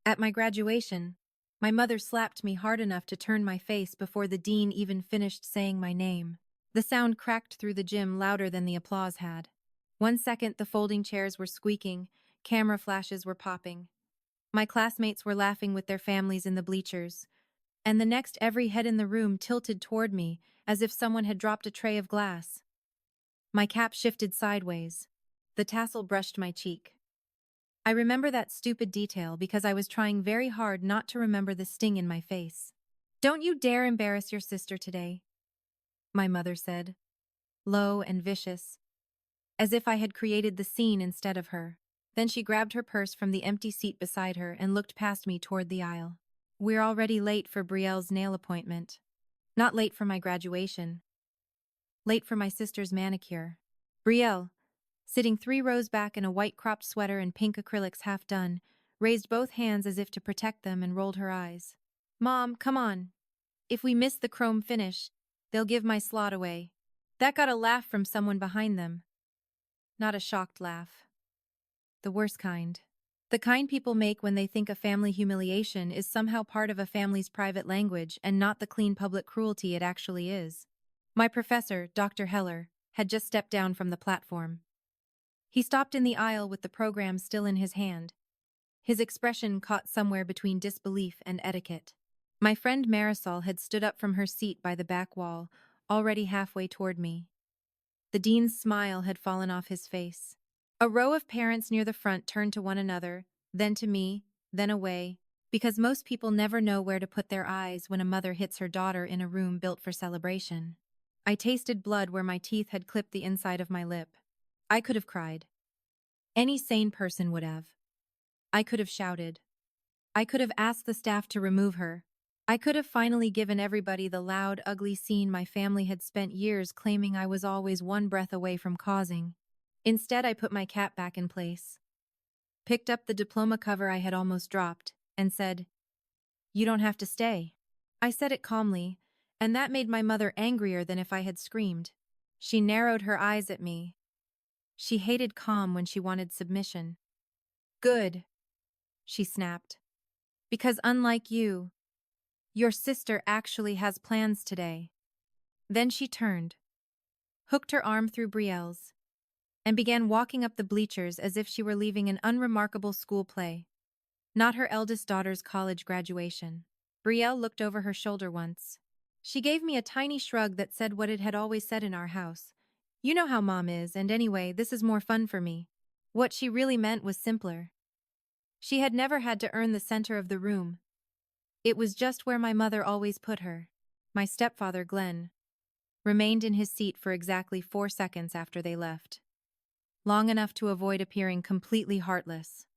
At my graduation, my mother slapped me hard enough to turn my face before the dean even finished saying my name. The sound cracked through the gym louder than the applause had. 1 second, the folding chairs were squeaking, camera flashes were popping. My classmates were laughing with their families in the bleachers, and the next, every head in the room tilted toward me as if someone had dropped a tray of glass. My cap shifted sideways. The tassel brushed my cheek. I remember that stupid detail because I was trying very hard not to remember the sting in my face. "Don't you dare embarrass your sister today," my mother said, low and vicious, as if I had created the scene instead of her. Then she grabbed her purse from the empty seat beside her and looked past me toward the aisle. "We're already late for Brielle's nail appointment. Not late for my graduation. Late for my sister's manicure." Brielle, sitting 3 rows back in a white cropped sweater and pink acrylics half done, raised both hands as if to protect them and rolled her eyes. "Mom, come on. If we miss the chrome finish, they'll give my slot away." That got a laugh from someone behind them. Not a shocked laugh. The worst kind. The kind people make when they think a family humiliation is somehow part of a family's private language and not the clean public cruelty it actually is. My professor, Dr. Heller, had just stepped down from the platform. He stopped in the aisle with the program still in his hand, his expression caught somewhere between disbelief and etiquette. My friend Marisol had stood up from her seat by the back wall, already halfway toward me. The dean's smile had fallen off his face. A row of parents near the front turned to one another, then to me, then away, because most people never know where to put their eyes when a mother hits her daughter in a room built for celebration. I tasted blood where my teeth had clipped the inside of my lip. I could have cried. Any sane person would have. I could have shouted. I could have asked the staff to remove her. I could have finally given everybody the loud, ugly scene my family had spent years claiming I was always one breath away from causing. Instead, I put my cap back in place, picked up the diploma cover I had almost dropped, and said, "You don't have to stay." I said it calmly, and that made my mother angrier than if I had screamed. She narrowed her eyes at me. She hated calm when she wanted submission. "Good," she snapped. "Because unlike you, your sister actually has plans today." Then she turned, hooked her arm through Brielle's, and began walking up the bleachers as if she were leaving an unremarkable school play, not her eldest daughter's college graduation. Brielle looked over her shoulder once. She gave me a tiny shrug that said what it had always said in our house. "You know how Mom is, and anyway, this is more fun for me." What she really meant was simpler. She had never had to earn the center of the room. It was just where my mother always put her. My stepfather, Glenn, remained in his seat for exactly 4 seconds after they left. Long enough to avoid appearing completely heartless.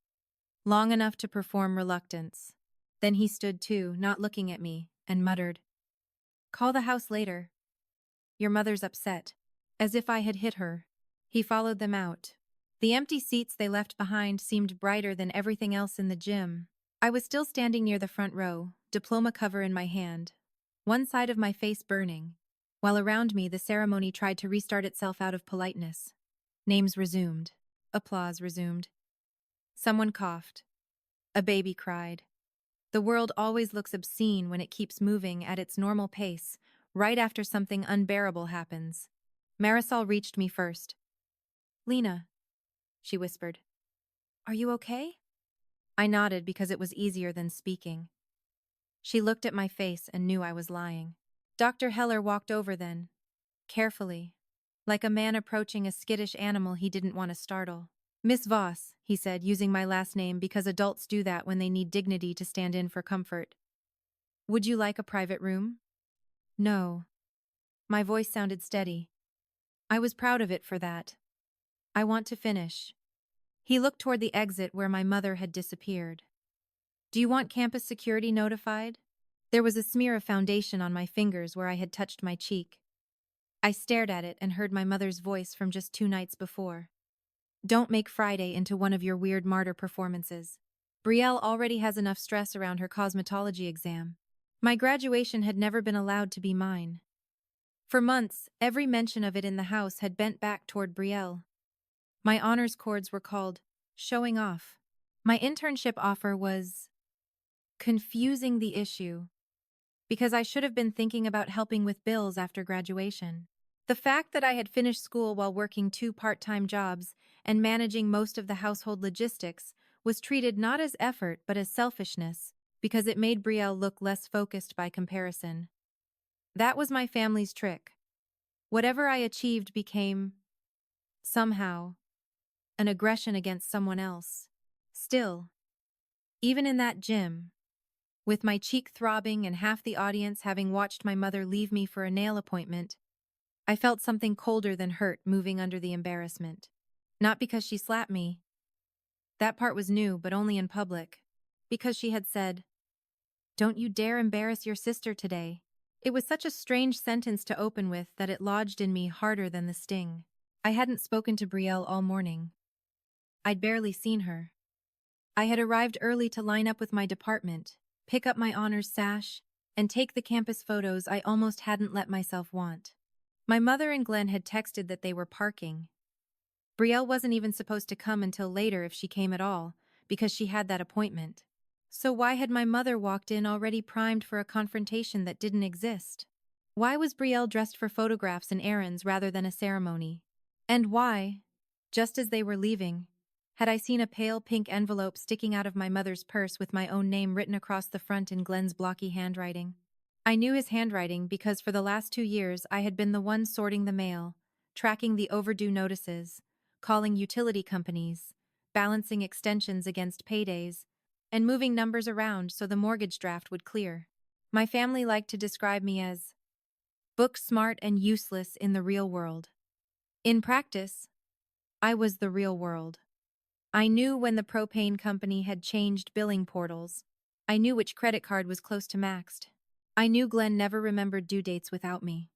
Long enough to perform reluctance. Then he stood too, not looking at me, and muttered, "Call the house later. Your mother's upset." As if I had hit her. He followed them out. The empty seats they left behind seemed brighter than everything else in the gym. I was still standing near the front row, diploma cover in my hand, one side of my face burning, while around me the ceremony tried to restart itself out of politeness. Names resumed. Applause resumed. Someone coughed. A baby cried. The world always looks obscene when it keeps moving at its normal pace, right after something unbearable happens. Marisol reached me first. "Lena," she whispered. "Are you okay?" I nodded because it was easier than speaking. She looked at my face and knew I was lying. Dr. Heller walked over then, carefully, like a man approaching a skittish animal he didn't want to startle. "Miss Voss," he said, using my last name because adults do that when they need dignity to stand in for comfort. "Would you like a private room?" "No." My voice sounded steady. I was proud of it for that. "I want to finish." He looked toward the exit where my mother had disappeared. "Do you want campus security notified?" There was a smear of foundation on my fingers where I had touched my cheek. I stared at it and heard my mother's voice from just 2 nights before. "Don't make Friday into one of your weird martyr performances. Brielle already has enough stress around her cosmetology exam." My graduation had never been allowed to be mine. For months, every mention of it in the house had bent back toward Brielle. My honors cords were called showing off. My internship offer was confusing the issue, because I should have been thinking about helping with bills after graduation. The fact that I had finished school while working two part-time jobs and managing most of the household logistics was treated not as effort but as selfishness, because it made Brielle look less focused by comparison. That was my family's trick. Whatever I achieved became, somehow, an aggression against someone else. Still, even in that gym, with my cheek throbbing and half the audience having watched my mother leave me for a nail appointment, I felt something colder than hurt moving under the embarrassment. Not because she slapped me. That part was new, but only in public. Because she had said, "Don't you dare embarrass your sister today." It was such a strange sentence to open with that it lodged in me harder than the sting. I hadn't spoken to Brielle all morning. I'd barely seen her. I had arrived early to line up with my department, pick up my honors sash, and take the campus photos I almost hadn't let myself want. My mother and Glenn had texted that they were parking. Brielle wasn't even supposed to come until later if she came at all, because she had that appointment. So why had my mother walked in already primed for a confrontation that didn't exist? Why was Brielle dressed for photographs and errands rather than a ceremony? And why, just as they were leaving, had I seen a pale pink envelope sticking out of my mother's purse with my own name written across the front in Glenn's blocky handwriting? I knew his handwriting because for the last 2 years I had been the one sorting the mail, tracking the overdue notices, calling utility companies, balancing extensions against paydays, and moving numbers around so the mortgage draft would clear. My family liked to describe me as book smart and useless in the real world. In practice, I was the real world. I knew when the propane company had changed billing portals. I knew which credit card was close to maxed. I knew Glenn never remembered due dates without me.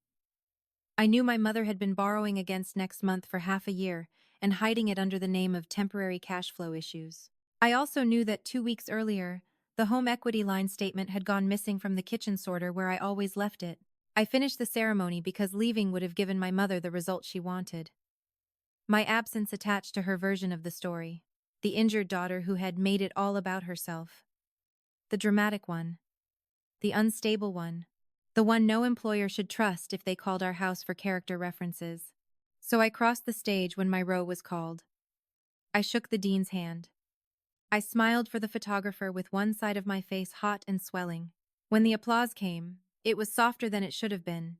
I knew my mother had been borrowing against next month for half a year and hiding it under the name of temporary cash flow issues. I also knew that 2 weeks earlier, the home equity line statement had gone missing from the kitchen sorter where I always left it. I finished the ceremony because leaving would have given my mother the result she wanted. My absence attached to her version of the story. The injured daughter who had made it all about herself. The dramatic one. The unstable one. The one no employer should trust if they called our house for character references. So I crossed the stage when my row was called. I shook the dean's hand. I smiled for the photographer with one side of my face hot and swelling. When the applause came, it was softer than it should have been,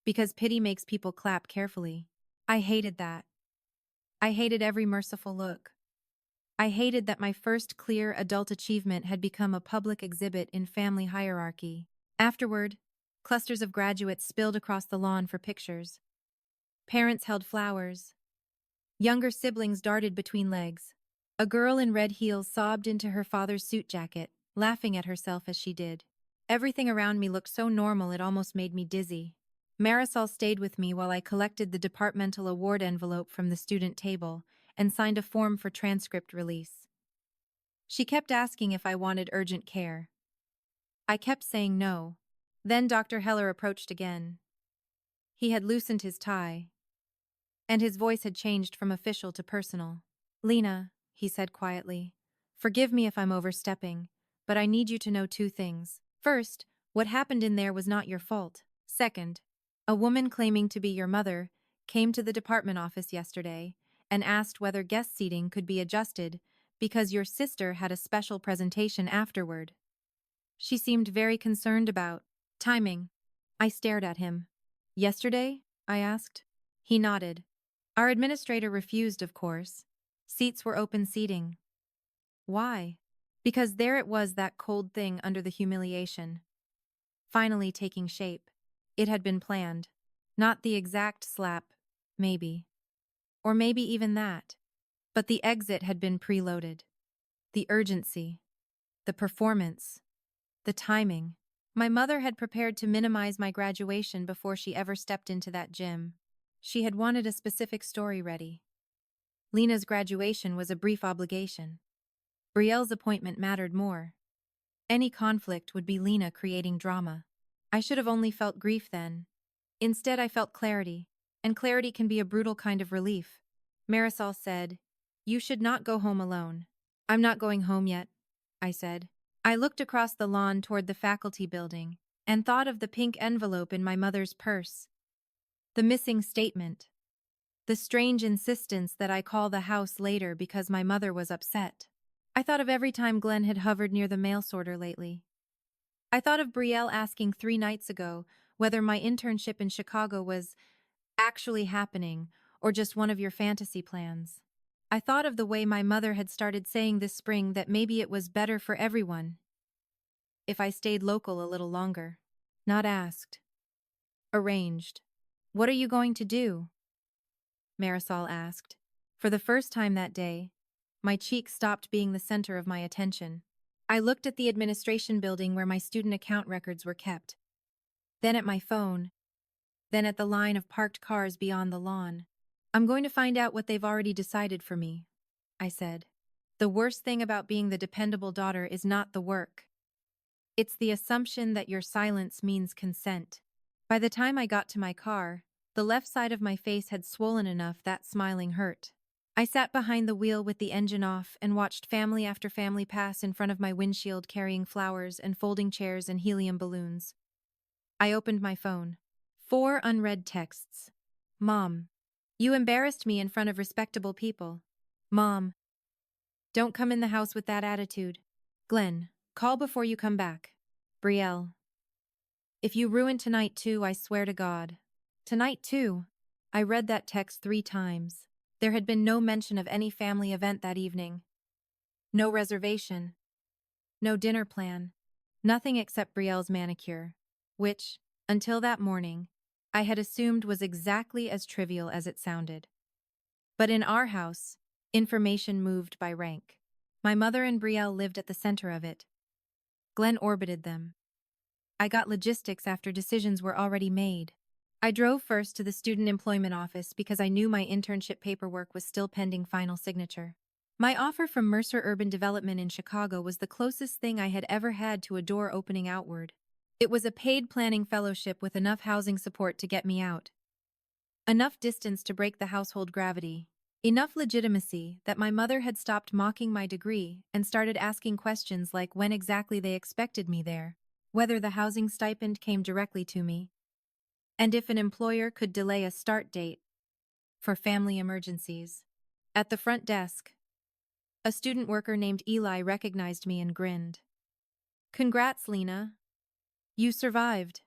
because pity makes people clap carefully. I hated that. I hated every merciful look. I hated that my first clear adult achievement had become a public exhibit in family hierarchy. Afterward, clusters of graduates spilled across the lawn for pictures. Parents held flowers. Younger siblings darted between legs. A girl in red heels sobbed into her father's suit jacket, laughing at herself as she did. Everything around me looked so normal it almost made me dizzy. Marisol stayed with me while I collected the departmental award envelope from the student table and signed a form for transcript release. She kept asking if I wanted urgent care. I kept saying no. Then Dr. Heller approached again. He had loosened his tie, and his voice had changed from official to personal. "Lena," he said quietly, "forgive me if I'm overstepping, but I need you to know 2 things. First, what happened in there was not your fault. Second, a woman claiming to be your mother came to the department office yesterday and asked whether guest seating could be adjusted because your sister had a special presentation afterward. She seemed very concerned about timing." I stared at him. "Yesterday?" I asked. He nodded. Our administrator refused, of course. Seats were open seating. Why? Because there it was, that cold thing under the humiliation. Finally taking shape. It had been planned. Not the exact slap, maybe. Or maybe even that. But the exit had been preloaded. The urgency. The performance. The timing. My mother had prepared to minimize my graduation before she ever stepped into that gym. She had wanted a specific story ready. Lena's graduation was a brief obligation. Brielle's appointment mattered more. Any conflict would be Lena creating drama. I should have only felt grief then. Instead, I felt clarity, and clarity can be a brutal kind of relief. Marisol said, "You should not go home alone." "I'm not going home yet," I said. I looked across the lawn toward the faculty building and thought of the pink envelope in my mother's purse, the missing statement, the strange insistence that I call the house later because my mother was upset. I thought of every time Glenn had hovered near the mail sorter lately. I thought of Brielle asking 3 nights ago whether my internship in Chicago was actually happening or just one of your fantasy plans. I thought of the way my mother had started saying this spring that maybe it was better for everyone if I stayed local a little longer. Not asked. Arranged. What are you going to do? Marisol asked. For the first time that day, my cheek stopped being the center of my attention. I looked at the administration building where my student account records were kept, then at my phone, then at the line of parked cars beyond the lawn. I'm going to find out what they've already decided for me, I said. The worst thing about being the dependable daughter is not the work. It's the assumption that your silence means consent. By the time I got to my car, the left side of my face had swollen enough that smiling hurt. I sat behind the wheel with the engine off and watched family after family pass in front of my windshield carrying flowers and folding chairs and helium balloons. I opened my phone. 4 unread texts. Mom, you embarrassed me in front of respectable people. Mom, don't come in the house with that attitude. Glenn, call before you come back. Brielle, if you ruin tonight too, I swear to God. Tonight too. I read that text 3 times. There had been no mention of any family event that evening. No reservation. No dinner plan. Nothing except Brielle's manicure, which, until that morning, I had assumed was exactly as trivial as it sounded. But in our house, information moved by rank. My mother and Brielle lived at the center of it. Glenn orbited them. I got logistics after decisions were already made. I drove first to the student employment office because I knew my internship paperwork was still pending final signature. My offer from Mercer Urban Development in Chicago was the closest thing I had ever had to a door opening outward. It was a paid planning fellowship with enough housing support to get me out. Enough distance to break the household gravity. Enough legitimacy that my mother had stopped mocking my degree and started asking questions like when exactly they expected me there, whether the housing stipend came directly to me, and if an employer could delay a start date for family emergencies. At the front desk, a student worker named Eli recognized me and grinned. Congrats, Lena. You survived.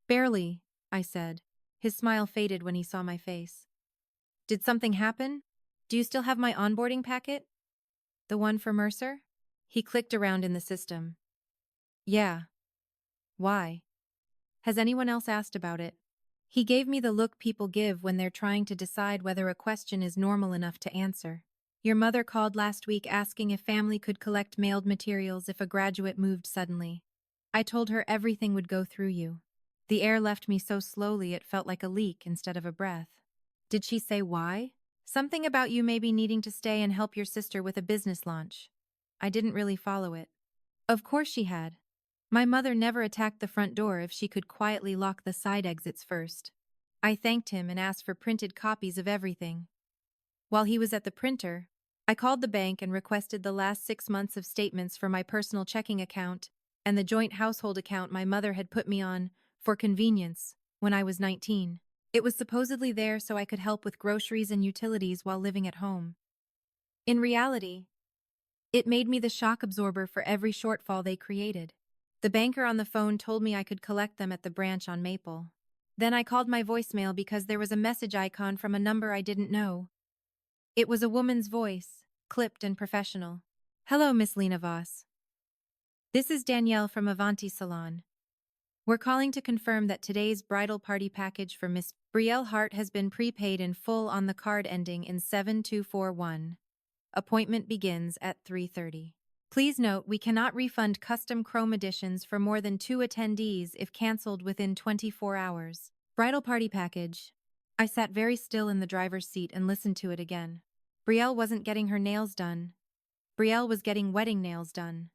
Barely, I said. His smile faded when he saw my face. Did something happen? Do you still have my onboarding packet? The one for Mercer? He clicked around in the system. Yeah. Why? Has anyone else asked about it? He gave me the look people give when they're trying to decide whether a question is normal enough to answer. Your mother called last week asking if family could collect mailed materials if a graduate moved suddenly. I told her everything would go through you. The air left me so slowly it felt like a leak instead of a breath. Did she say why? Something about you maybe needing to stay and help your sister with a business launch. I didn't really follow it. Of course she had. My mother never attacked the front door if she could quietly lock the side exits first. I thanked him and asked for printed copies of everything. While he was at the printer, I called the bank and requested the last 6 months of statements for my personal checking account and the joint household account my mother had put me on, for convenience, when I was 19. It was supposedly there so I could help with groceries and utilities while living at home. In reality, it made me the shock absorber for every shortfall they created. The banker on the phone told me I could collect them at the branch on Maple. Then I called my voicemail because there was a message icon from a number I didn't know. It was a woman's voice, clipped and professional. Hello, Miss Lena Voss. This is Danielle from Avanti Salon. We're calling to confirm that today's bridal party package for Miss Brielle Hart has been prepaid in full on the card ending in 7241. Appointment begins at 3:30. Please note we cannot refund custom chrome editions for more than 2 attendees if canceled within 24 hours. Bridal party package. I sat very still in the driver's seat and listened to it again. Brielle wasn't getting her nails done. Brielle was getting wedding nails done.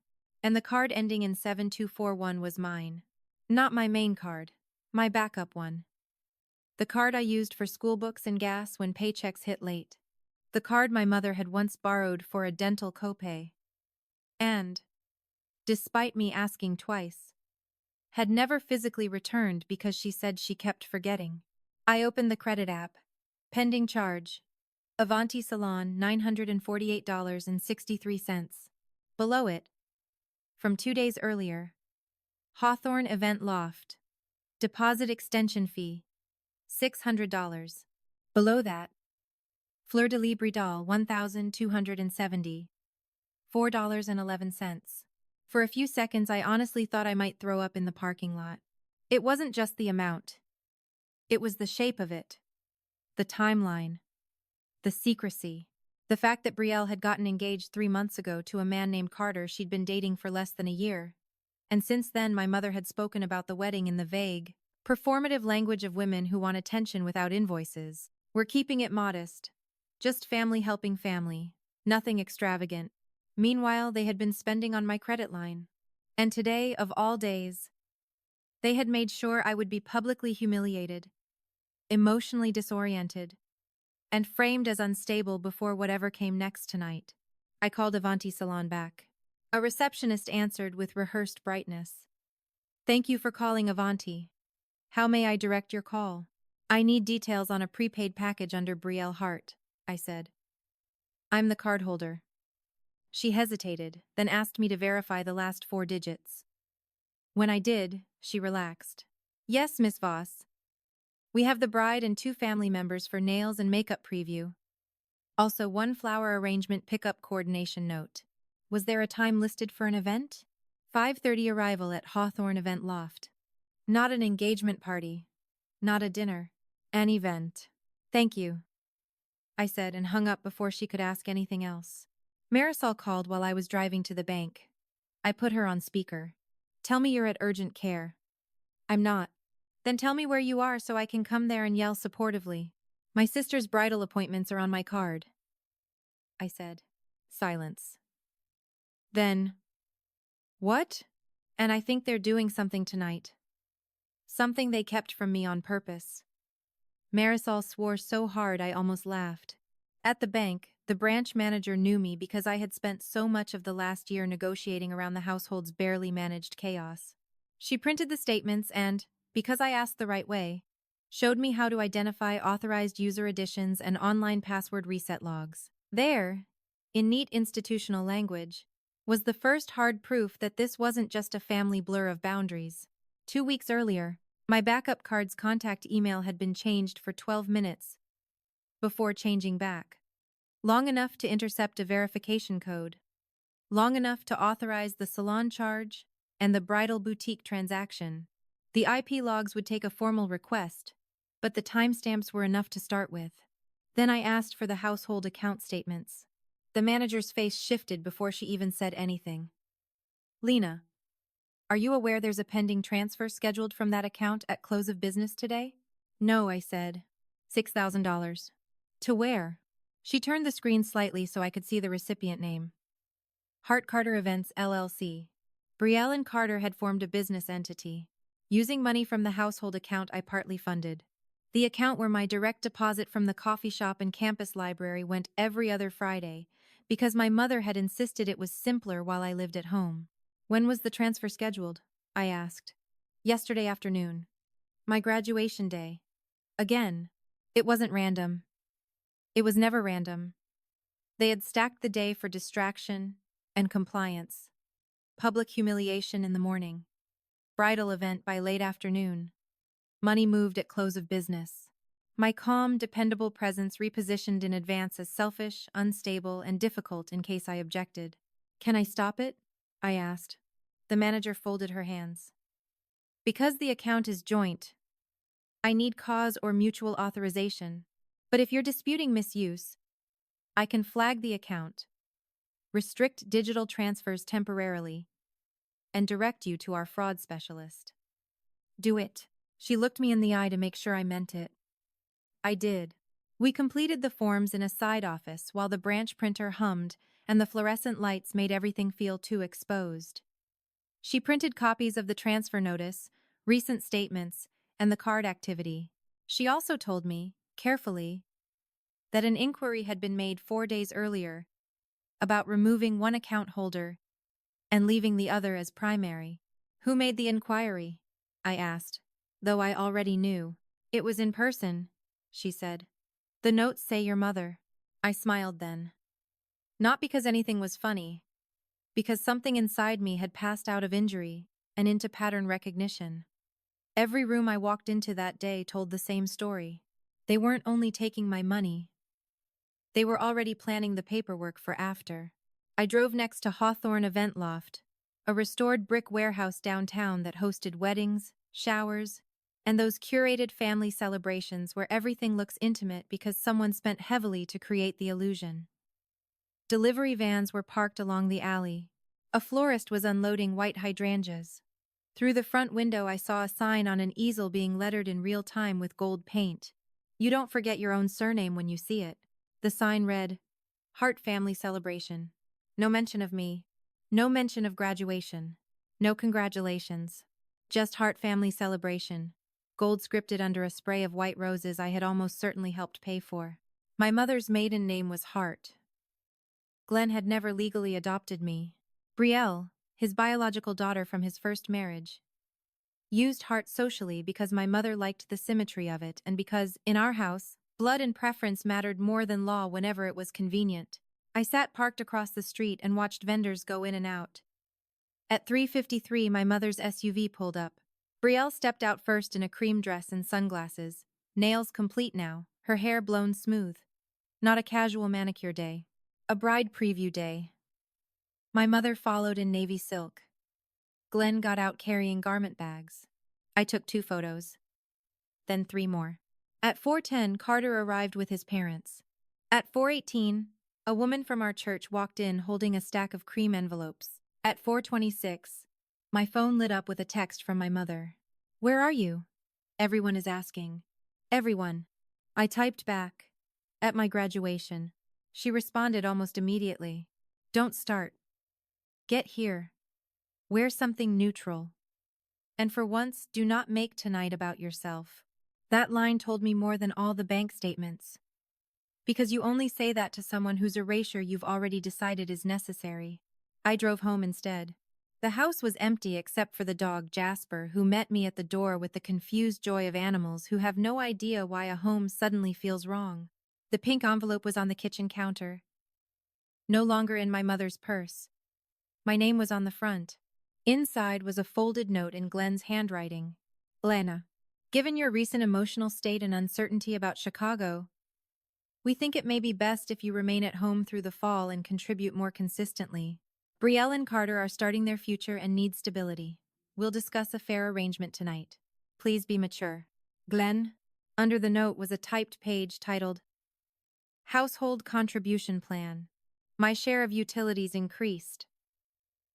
And the card ending in 7241 was mine. Not my main card. My backup one. The card I used for school books and gas when paychecks hit late. The card my mother had once borrowed for a dental copay. And despite me asking twice. Had never physically returned because she said she kept forgetting. I opened the credit app. Pending charge. Avanti Salon, $948.63. Below it, from 2 days earlier, Hawthorne Event Loft. Deposit extension fee, $600. Below that, Fleur de Lis Bridal, $1,270. $4.11. For a few seconds, I honestly thought I might throw up in the parking lot. It wasn't just the amount. It was the shape of it. The timeline. The secrecy. The fact that Brielle had gotten engaged 3 months ago to a man named Carter she'd been dating for less than a year. And since then, my mother had spoken about the wedding in the vague, performative language of women who want attention without invoices. We're keeping it modest. Just family helping family. Nothing extravagant. Meanwhile, they had been spending on my credit line. And today, of all days, they had made sure I would be publicly humiliated, emotionally disoriented, and framed as unstable before whatever came next tonight. I called Avanti Salon back. A receptionist answered with rehearsed brightness. Thank you for calling Avanti. How may I direct your call? I need details on a prepaid package under Brielle Hart, I said. I'm the cardholder. She hesitated, then asked me to verify the last 4 digits. When I did, she relaxed. Yes, Miss Voss. We have the bride and 2 family members for nails and makeup preview. Also 1 flower arrangement pickup coordination note. Was there a time listed for an event? 5:30 arrival at Hawthorne Event Loft. Not an engagement party. Not a dinner. An event. Thank you, I said and hung up before she could ask anything else. Marisol called while I was driving to the bank. I put her on speaker. Tell me you're at urgent care. I'm not. Then tell me where you are so I can come there and yell supportively. My sister's bridal appointments are on my card, I said. Silence. Then, what? And I think they're doing something tonight. Something they kept from me on purpose. Marisol swore so hard I almost laughed. At the bank, the branch manager knew me because I had spent so much of the last year negotiating around the household's barely managed chaos. She printed the statements and, because I asked the right way, showed me how to identify authorized user additions and online password reset logs. There, in neat institutional language, was the first hard proof that this wasn't just a family blur of boundaries. 2 weeks earlier, my backup card's contact email had been changed for 12 minutes before changing back. Long enough to intercept a verification code. Long enough to authorize the salon charge and the bridal boutique transaction. The IP logs would take a formal request, but the timestamps were enough to start with. Then I asked for the household account statements. The manager's face shifted before she even said anything. Lena, are you aware there's a pending transfer scheduled from that account at close of business today? No, I said. $6,000. To where? She turned the screen slightly so I could see the recipient name. Hart Carter Events, LLC. Brielle and Carter had formed a business entity, using money from the household account I partly funded. The account where my direct deposit from the coffee shop and campus library went every other Friday, because my mother had insisted it was simpler while I lived at home. When was the transfer scheduled? I asked. Yesterday afternoon. My graduation day. Again. It wasn't random. It was never random. They had stacked the day for distraction and compliance. Public humiliation in the morning. Bridal event by late afternoon. Money moved at close of business. My calm, dependable presence repositioned in advance as selfish, unstable, and difficult in case I objected. Can I stop it? I asked. The manager folded her hands. Because the account is joint, I need cause or mutual authorization. But if you're disputing misuse, I can flag the account, restrict digital transfers temporarily, and direct you to our fraud specialist. Do it. She looked me in the eye to make sure I meant it. I did. We completed the forms in a side office while the branch printer hummed and the fluorescent lights made everything feel too exposed. She printed copies of the transfer notice, recent statements, and the card activity. She also told me, carefully, that an inquiry had been made 4 days earlier about removing one account holder and leaving the other as primary. Who made the inquiry? I asked, though I already knew. It was in person, she said. The notes say your mother. I smiled then. Not because anything was funny, because something inside me had passed out of injury and into pattern recognition. Every room I walked into that day told the same story. They weren't only taking my money, they were already planning the paperwork for after. I drove next to Hawthorne Event Loft, a restored brick warehouse downtown that hosted weddings, showers, and those curated family celebrations where everything looks intimate because someone spent heavily to create the illusion. Delivery vans were parked along the alley. A florist was unloading white hydrangeas. Through the front window I saw a sign on an easel being lettered in real time with gold paint. You don't forget your own surname when you see it. The sign read, Hart Family Celebration. No mention of me. No mention of graduation. No congratulations. Just Hart Family Celebration. Gold scripted under a spray of white roses I had almost certainly helped pay for. My mother's maiden name was Hart. Glenn had never legally adopted me. Brielle, his biological daughter from his first marriage, used Hart socially because my mother liked the symmetry of it and because, in our house, blood and preference mattered more than law whenever it was convenient. I sat parked across the street and watched vendors go in and out. At 3:53, my mother's SUV pulled up. Brielle stepped out first in a cream dress and sunglasses, nails complete now, her hair blown smooth. Not a casual manicure day. A bride preview day. My mother followed in navy silk. Glenn got out carrying garment bags. I took 2 photos. Then 3 more. At 4:10, Carter arrived with his parents. At 4:18, a woman from our church walked in holding a stack of cream envelopes. At 4:26, my phone lit up with a text from my mother. Where are you? Everyone is asking. Everyone. I typed back. At my graduation. She responded almost immediately. Don't start. Get here. Wear something neutral. And for once, do not make tonight about yourself. That line told me more than all the bank statements. Because you only say that to someone whose erasure you've already decided is necessary. I drove home instead. The house was empty except for the dog Jasper, who met me at the door with the confused joy of animals who have no idea why a home suddenly feels wrong. The pink envelope was on the kitchen counter. No longer in my mother's purse. My name was on the front. Inside was a folded note in Glenn's handwriting. Lena, given your recent emotional state and uncertainty about Chicago, we think it may be best if you remain at home through the fall and contribute more consistently. Brielle and Carter are starting their future and need stability. We'll discuss a fair arrangement tonight. Please be mature. Glenn. Under the note was a typed page titled, Household Contribution Plan. My share of utilities increased.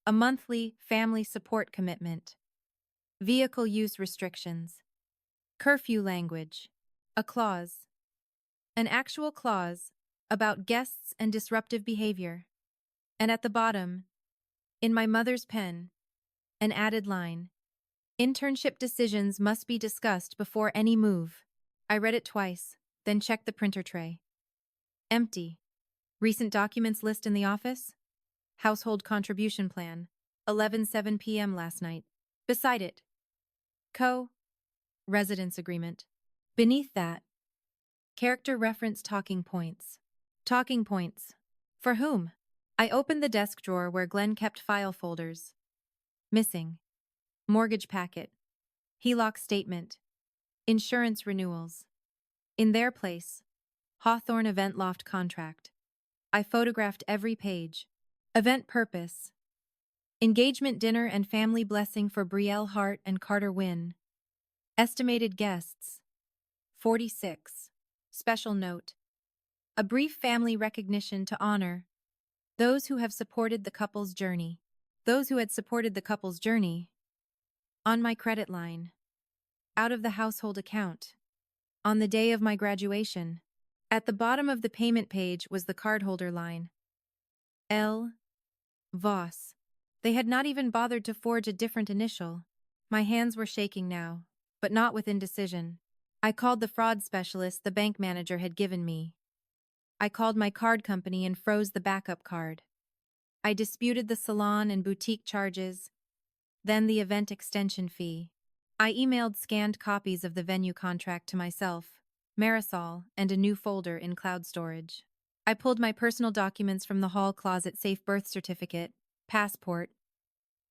A monthly family support commitment. Vehicle use restrictions. Curfew language. A clause. An actual clause about guests and disruptive behavior. And at the bottom, in my mother's pen, an added line. Internship decisions must be discussed before any move. I read it twice, then checked the printer tray. Empty. Recent documents list in the office? Household contribution plan. 11:07 p.m. last night. Beside it. Residence agreement. Beneath that. Character reference talking points. Talking points. For whom? I opened the desk drawer where Glenn kept file folders. Missing. Mortgage packet. HELOC statement. Insurance renewals. In their place. Hawthorne Event Loft contract. I photographed every page. Event purpose. Engagement dinner and family blessing for Brielle Hart and Carter Wynn. Estimated guests. 46. Special note. A brief family recognition to honor those who have supported the couple's journey. Those who had supported the couple's journey. On my credit line. Out of the household account. On the day of my graduation. At the bottom of the payment page was the cardholder line. L. Voss. They had not even bothered to forge a different initial. My hands were shaking now, but not with indecision. I called the fraud specialist the bank manager had given me. I called my card company and froze the backup card. I disputed the salon and boutique charges, then the event extension fee. I emailed scanned copies of the venue contract to myself, Marisol, and a new folder in cloud storage. I pulled my personal documents from the hall closet, safe birth certificate, passport,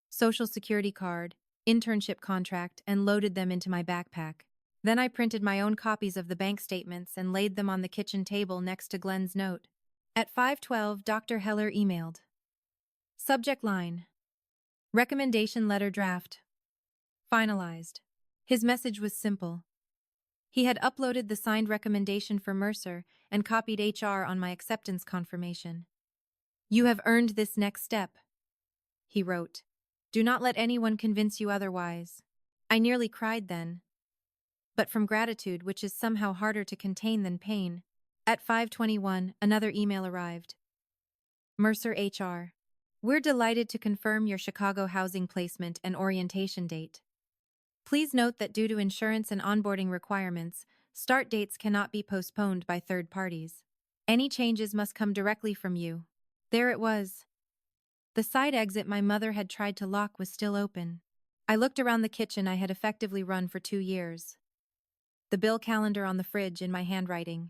social security card, internship contract, and loaded them into my backpack. Then I printed my own copies of the bank statements and laid them on the kitchen table next to Glenn's note. At 5:12, Dr. Heller emailed. Subject line: Recommendation letter draft. Finalized. His message was simple. He had uploaded the signed recommendation for Mercer and copied HR on my acceptance confirmation. You have earned this next step, he wrote. Do not let anyone convince you otherwise. I nearly cried then, but from gratitude, which is somehow harder to contain than pain. At 5:21, another email arrived. Mercer HR. We're delighted to confirm your Chicago housing placement and orientation date. Please note that due to insurance and onboarding requirements, start dates cannot be postponed by third parties. Any changes must come directly from you. There it was. The side exit my mother had tried to lock was still open. I looked around the kitchen I had effectively run for 2 years. The bill calendar on the fridge in my handwriting.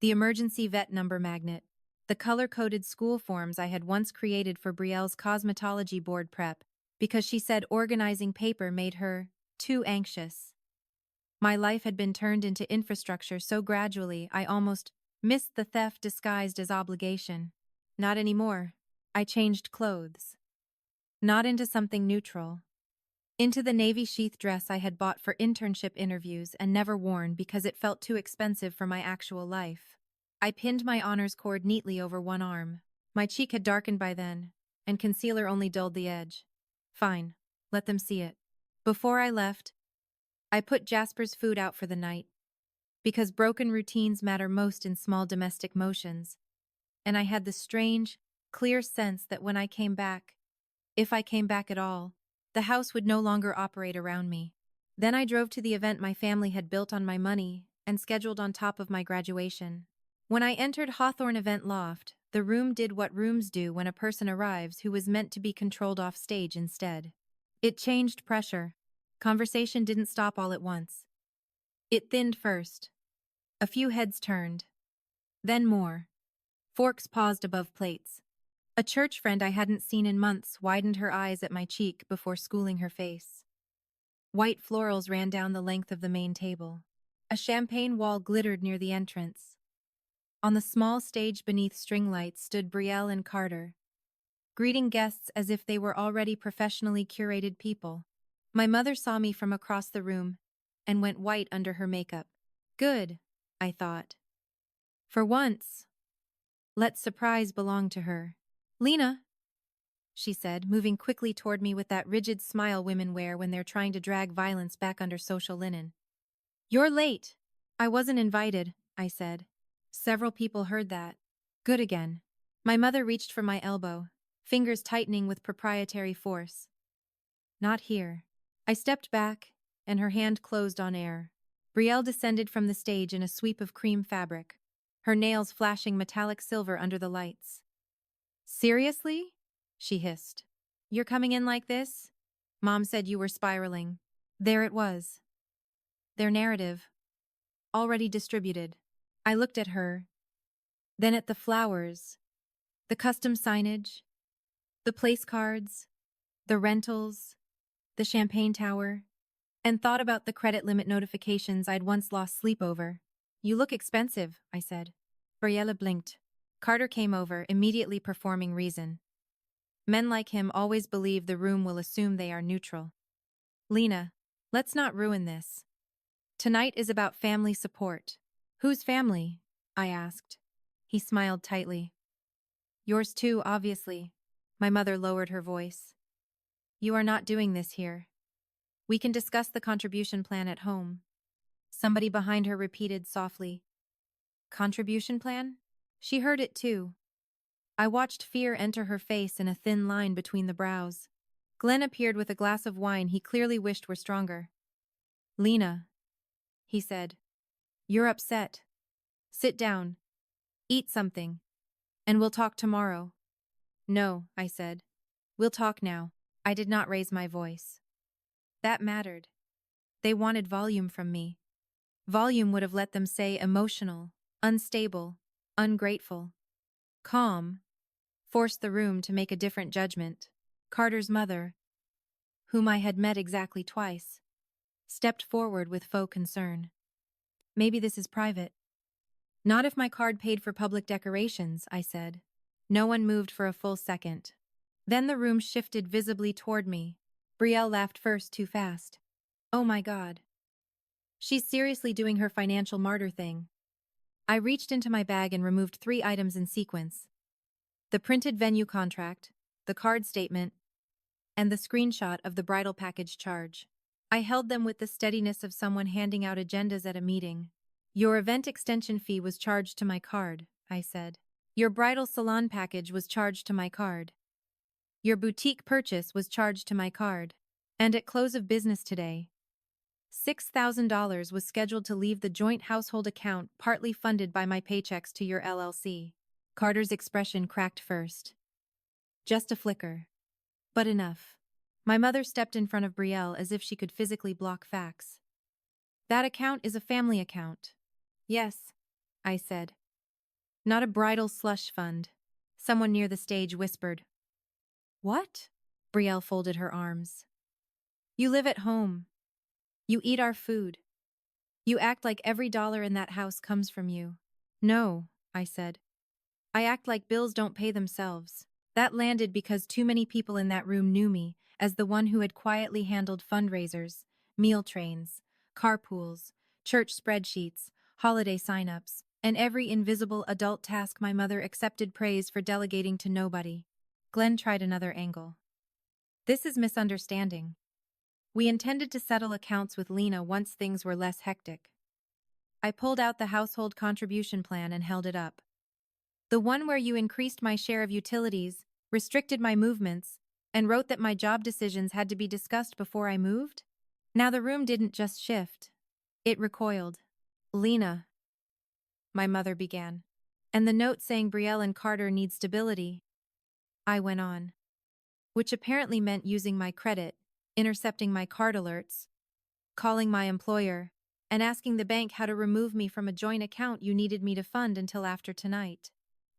The emergency vet number magnet. The color-coded school forms I had once created for Brielle's cosmetology board prep because she said organizing paper made her too anxious. My life had been turned into infrastructure so gradually I almost missed the theft disguised as obligation. Not anymore. I changed clothes. Not into something neutral. Into the navy sheath dress I had bought for internship interviews and never worn because it felt too expensive for my actual life. I pinned my honors cord neatly over one arm. My cheek had darkened by then, and concealer only dulled the edge. Fine, let them see it. Before I left, I put Jasper's food out for the night, because broken routines matter most in small domestic motions, and I had the strange, clear sense that when I came back, if I came back at all, the house would no longer operate around me. Then I drove to the event my family had built on my money and scheduled on top of my graduation. When I entered Hawthorne Event Loft, the room did what rooms do when a person arrives who was meant to be controlled off stage instead. It changed pressure. Conversation didn't stop all at once. It thinned first. A few heads turned. Then more. Forks paused above plates. A church friend I hadn't seen in months widened her eyes at my cheek before schooling her face. White florals ran down the length of the main table. A champagne wall glittered near the entrance. On the small stage beneath string lights stood Brielle and Carter, greeting guests as if they were already professionally curated people. My mother saw me from across the room and went white under her makeup. Good, I thought. For once, let surprise belong to her. Lena, she said, moving quickly toward me with that rigid smile women wear when they're trying to drag violence back under social linen. You're late. I wasn't invited, I said. Several people heard that. Good again. My mother reached for my elbow, fingers tightening with proprietary force. Not here. I stepped back, and her hand closed on air. Brielle descended from the stage in a sweep of cream fabric, her nails flashing metallic silver under the lights. Seriously? She hissed. You're coming in like this? Mom said you were spiraling. There it was. Their narrative. Already distributed. I looked at her, then at the flowers, the custom signage, the place cards, the rentals, the champagne tower, and thought about the credit limit notifications I'd once lost sleep over. You look expensive, I said. Brielle blinked. Carter came over, immediately performing reason. Men like him always believe the room will assume they are neutral. Lena, let's not ruin this. Tonight is about family support. Whose family? I asked. He smiled tightly. Yours too, obviously. My mother lowered her voice. You are not doing this here. We can discuss the contribution plan at home. Somebody behind her repeated softly. Contribution plan? She heard it too. I watched fear enter her face in a thin line between the brows. Glenn appeared with a glass of wine he clearly wished were stronger. Lena, he said. You're upset. Sit down. Eat something. And we'll talk tomorrow. No, I said. We'll talk now. I did not raise my voice. That mattered. They wanted volume from me. Volume would have let them say emotional, unstable, ungrateful. Calm forced the room to make a different judgment. Carter's mother, whom I had met exactly twice, stepped forward with faux concern. Maybe this is private. Not if my card paid for public decorations, I said. No one moved for a full second. Then the room shifted visibly toward me. Brielle laughed first too fast. Oh my God. She's seriously doing her financial martyr thing. I reached into my bag and removed 3 items in sequence. The printed venue contract, the card statement, and the screenshot of the bridal package charge. I held them with the steadiness of someone handing out agendas at a meeting. Your event extension fee was charged to my card, I said. Your bridal salon package was charged to my card. Your boutique purchase was charged to my card. And at close of business today, $6,000 was scheduled to leave the joint household account partly funded by my paychecks to your LLC. Carter's expression cracked first. Just a flicker. But enough. My mother stepped in front of Brielle as if she could physically block facts. That account is a family account. Yes, I said. Not a bridal slush fund. Someone near the stage whispered. What? Brielle folded her arms. You live at home. You eat our food. You act like every dollar in that house comes from you. No, I said. I act like bills don't pay themselves. That landed because too many people in that room knew me as the one who had quietly handled fundraisers, meal trains, carpools, church spreadsheets, holiday sign-ups, and every invisible adult task my mother accepted praise for delegating to nobody. Glenn tried another angle. This is misunderstanding. We intended to settle accounts with Lena once things were less hectic. I pulled out the household contribution plan and held it up. The one where you increased my share of utilities, restricted my movements, and wrote that my job decisions had to be discussed before I moved? Now the room didn't just shift. It recoiled. Lena, my mother began. And the note saying Brielle and Carter need stability. I went on. Which apparently meant using my credit, intercepting my card alerts, calling my employer, and asking the bank how to remove me from a joint account you needed me to fund until after tonight.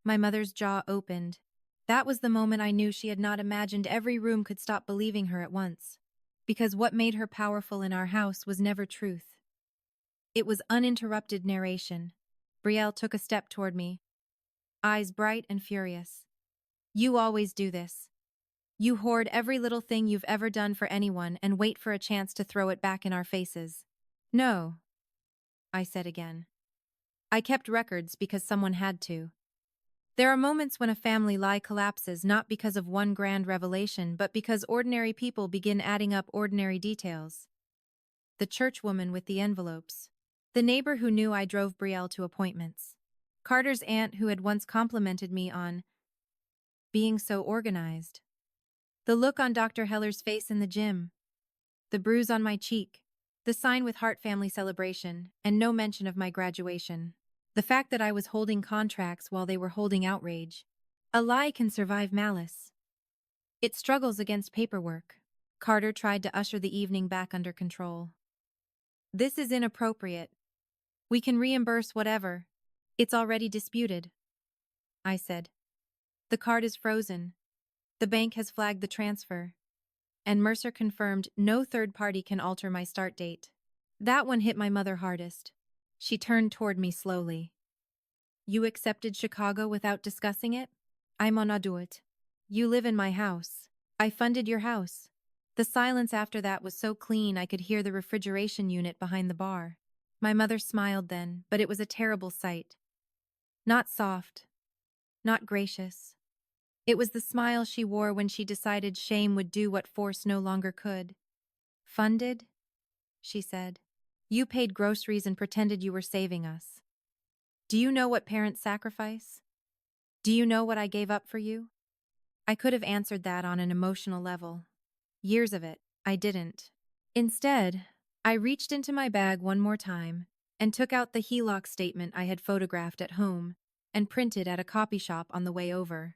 My mother's jaw opened. That was the moment I knew she had not imagined every room could stop believing her at once. Because what made her powerful in our house was never truth. It was uninterrupted narration. Brielle took a step toward me, eyes bright and furious. You always do this. You hoard every little thing you've ever done for anyone and wait for a chance to throw it back in our faces. No, I said again. I kept records because someone had to. There are moments when a family lie collapses not because of one grand revelation, but because ordinary people begin adding up ordinary details. The churchwoman with the envelopes. The neighbor who knew I drove Brielle to appointments. Carter's aunt who had once complimented me on being so organized. The look on Dr. Heller's face in the gym. The bruise on my cheek. The sign with heart family celebration, and no mention of my graduation. The fact that I was holding contracts while they were holding outrage. A lie can survive malice. It struggles against paperwork. Carter tried to usher the evening back under control. This is inappropriate. We can reimburse whatever. It's already disputed. I said. The card is frozen. The bank has flagged the transfer. And Mercer confirmed no third party can alter my start date. That one hit my mother hardest. She turned toward me slowly. You accepted Chicago without discussing it? I'm on adult. You live in my house. I funded your house. The silence after that was so clean I could hear the refrigeration unit behind the bar. My mother smiled then, but it was a terrible sight. Not soft. Not gracious. It was the smile she wore when she decided shame would do what force no longer could. Funded? She said. You paid groceries and pretended you were saving us. Do you know what parents sacrifice? Do you know what I gave up for you? I could have answered that on an emotional level. Years of it, I didn't. Instead, I reached into my bag one more time and took out the HELOC statement I had photographed at home and printed at a copy shop on the way over.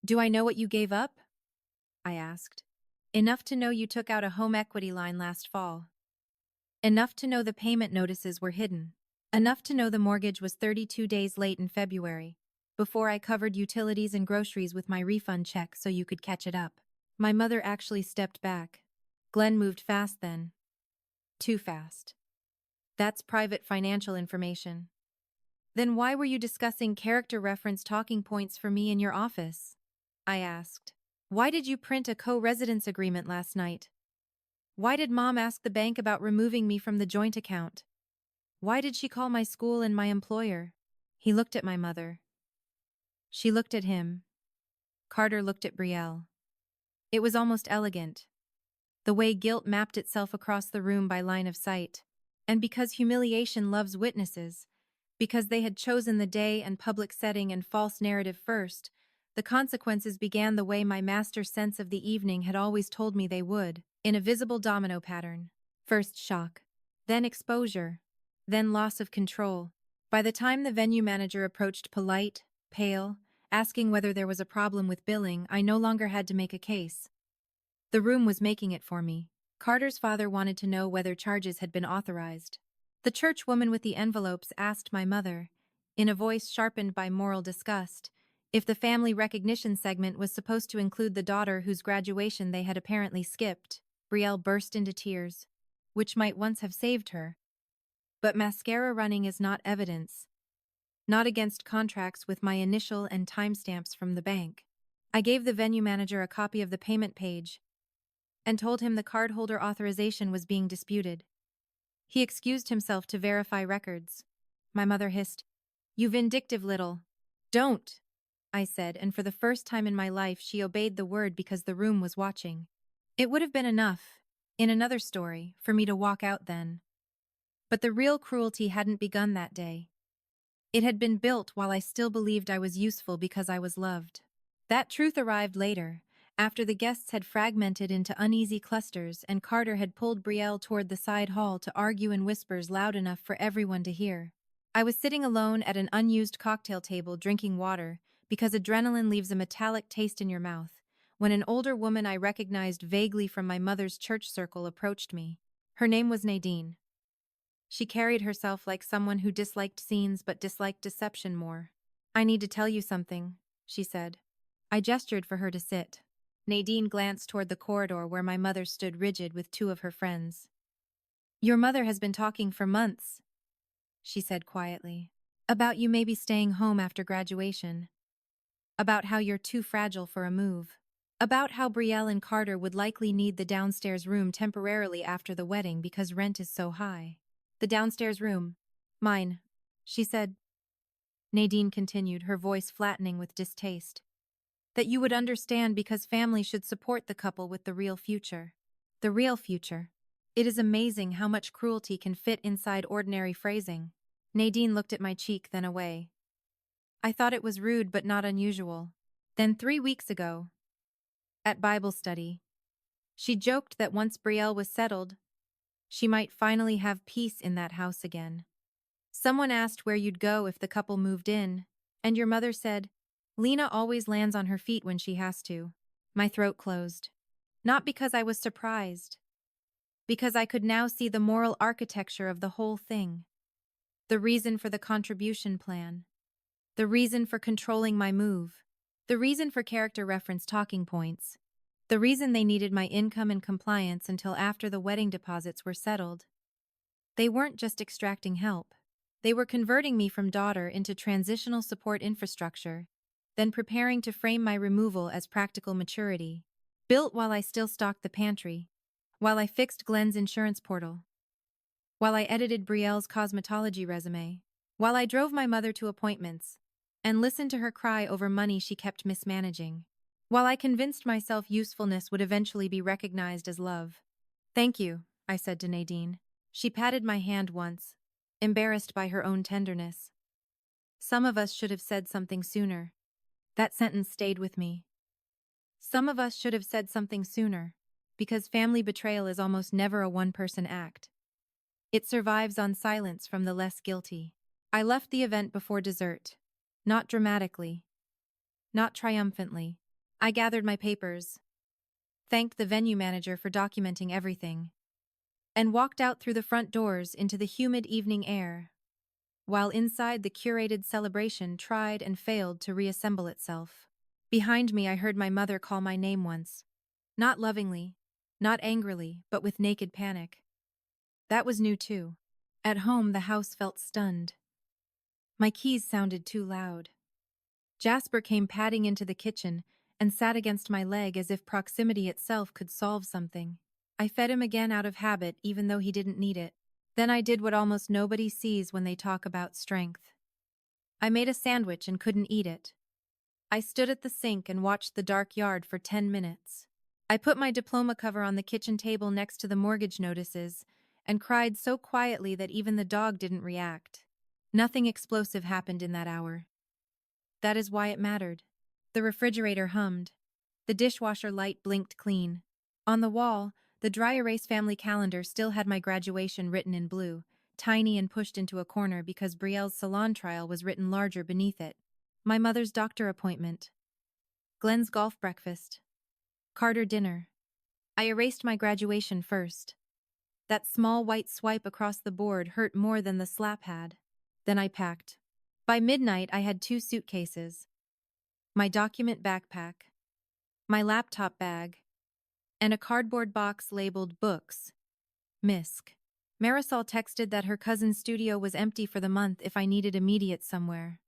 Do I know what you gave up? I asked. Enough to know you took out a home equity line last fall. Enough to know the payment notices were hidden. Enough to know the mortgage was 32 days late in February, before I covered utilities and groceries with my refund check so you could catch it up. My mother actually stepped back. Glenn moved fast then. Too fast. That's private financial information. Then why were you discussing character reference talking points for me in your office? I asked. Why did you print a co-residence agreement last night? Why did Mom ask the bank about removing me from the joint account? Why did she call my school and my employer? He looked at my mother. She looked at him. Carter looked at Brielle. It was almost elegant, the way guilt mapped itself across the room by line of sight. And because humiliation loves witnesses, because they had chosen the day and public setting and false narrative first, the consequences began the way my master sense of the evening had always told me they would, in a visible domino pattern. First shock, then exposure, then loss of control. By the time the venue manager approached polite, pale, asking whether there was a problem with billing, I no longer had to make a case. The room was making it for me. Carter's father wanted to know whether charges had been authorized. The church woman with the envelopes asked my mother, in a voice sharpened by moral disgust, if the family recognition segment was supposed to include the daughter whose graduation they had apparently skipped. Brielle burst into tears, which might once have saved her. But mascara running is not evidence. Not against contracts with my initial and timestamps from the bank. I gave the venue manager a copy of the payment page and told him the cardholder authorization was being disputed. He excused himself to verify records. My mother hissed, "You vindictive little." "Don't," I said, and for the first time in my life she obeyed the word because the room was watching. It would have been enough, in another story, for me to walk out then. But the real cruelty hadn't begun that day. It had been built while I still believed I was useful because I was loved. That truth arrived later, after the guests had fragmented into uneasy clusters and Carter had pulled Brielle toward the side hall to argue in whispers loud enough for everyone to hear. I was sitting alone at an unused cocktail table drinking water, because adrenaline leaves a metallic taste in your mouth, when an older woman I recognized vaguely from my mother's church circle approached me. Her name was Nadine. She carried herself like someone who disliked scenes but disliked deception more. "I need to tell you something," she said. I gestured for her to sit. Nadine glanced toward the corridor where my mother stood rigid with two of her friends. "Your mother has been talking for months," she said quietly, "about you maybe staying home after graduation. About how you're too fragile for a move. About how Brielle and Carter would likely need the downstairs room temporarily after the wedding because rent is so high." "The downstairs room. Mine," she said. Nadine continued, her voice flattening with distaste. "That you would understand because family should support the couple with the real future." The real future. It is amazing how much cruelty can fit inside ordinary phrasing. Nadine looked at my cheek, then away. I thought it was rude but not unusual. Then 3 weeks ago, at Bible study, she joked that once Brielle was settled, she might finally have peace in that house again. Someone asked where you'd go if the couple moved in, and your mother said, "Lena always lands on her feet when she has to." My throat closed. Not because I was surprised. Because I could now see the moral architecture of the whole thing. The reason for the contribution plan. The reason for controlling my move. The reason for character reference talking points. The reason they needed my income and compliance until after the wedding deposits were settled. They weren't just extracting help. They were converting me from daughter into transitional support infrastructure, then preparing to frame my removal as practical maturity. Built while I still stocked the pantry, while I fixed Glenn's insurance portal, while I edited Brielle's cosmetology resume, while I drove my mother to appointments, and listened to her cry over money she kept mismanaging, while I convinced myself usefulness would eventually be recognized as love. "Thank you," I said to Nadine. She patted my hand once, embarrassed by her own tenderness. "Some of us should have said something sooner." That sentence stayed with me. Some of us should have said something sooner, because family betrayal is almost never a one-person act. It survives on silence from the less guilty. I left the event before dessert. Not dramatically. Not triumphantly. I gathered my papers, thanked the venue manager for documenting everything, and walked out through the front doors into the humid evening air, while inside the curated celebration tried and failed to reassemble itself. Behind me, I heard my mother call my name once. Not lovingly, not angrily, but with naked panic. That was new too. At home, the house felt stunned. My keys sounded too loud. Jasper came padding into the kitchen and sat against my leg as if proximity itself could solve something. I fed him again out of habit, even though he didn't need it. Then I did what almost nobody sees when they talk about strength. I made a sandwich and couldn't eat it. I stood at the sink and watched the dark yard for 10 minutes. I put my diploma cover on the kitchen table next to the mortgage notices and cried so quietly that even the dog didn't react. Nothing explosive happened in that hour. That is why it mattered. The refrigerator hummed. The dishwasher light blinked clean. On the wall, the dry erase family calendar still had my graduation written in blue, tiny and pushed into a corner because Brielle's salon trial was written larger beneath it. My mother's doctor appointment. Glenn's golf breakfast. Carter dinner. I erased my graduation first. That small white swipe across the board hurt more than the slap had. Then I packed. By midnight, I had 2 suitcases. My document backpack, my laptop bag, and a cardboard box labeled Books. Misk. Marisol texted that her cousin's studio was empty for the month if I needed immediate somewhere.